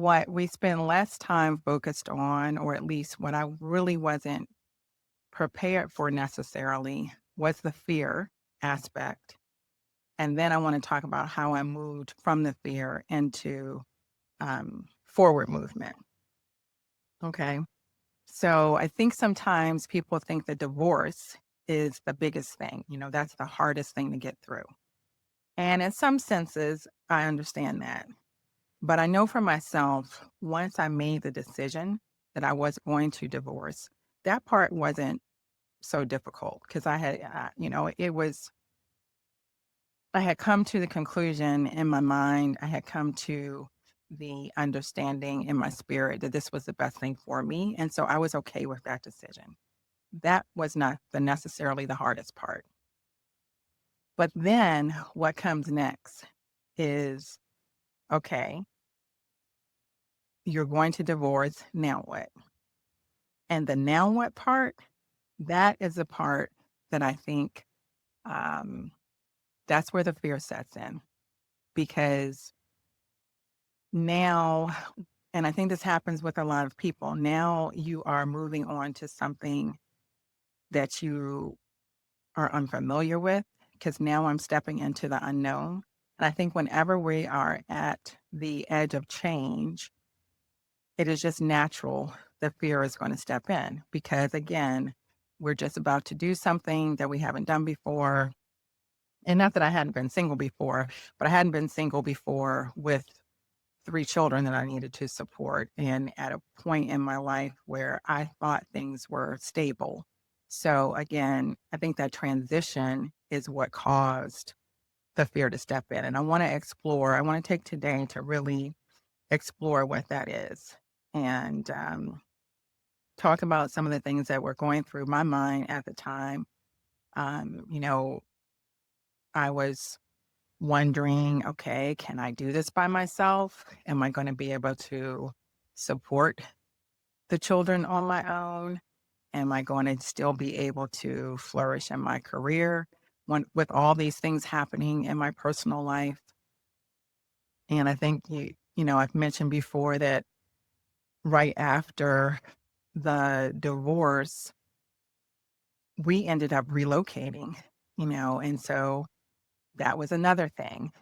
what we spend less time focused on, or at least what I really wasn't prepared for necessarily, was the fear aspect. And then I want to talk about how I moved from the fear into forward movement. Okay. So I think sometimes people think that divorce is the biggest thing. That's the hardest thing to get through. And in some senses, I understand that. But I know for myself, once I made the decision that I was going to divorce, that part wasn't so difficult because I had come to the conclusion in my mind, I had come to the understanding in my spirit that this was the best thing for me. And so I was okay with that decision. That was not necessarily the hardest part. But then what comes next is, okay, you're going to divorce. Now what? And the now what part, that is the part that I think um, that's where the fear sets in because now, and I think this happens with a lot of people, now you are moving on to something that you are unfamiliar with because now I'm stepping into the unknown. And I think whenever we are at the edge of change, it is just natural the fear is going to step in because, again, we're just about to do something that we haven't done before. And not that I hadn't been single before, but I hadn't been single before with three children that I needed to support. And at a point in my life where I thought things were stable. So, again, I think that transition is what caused the fear to step in. And I want to take today to really explore what that is. And talk about some of the things that were going through my mind at the time. Um, you know, I was wondering, okay, can I do this by myself? Am I going to be able to support the children on my own? Am I going to still be able to flourish in my career with all these things happening in my personal life? And I think I've mentioned before that right after the divorce, we ended up relocating, and so that was another thing.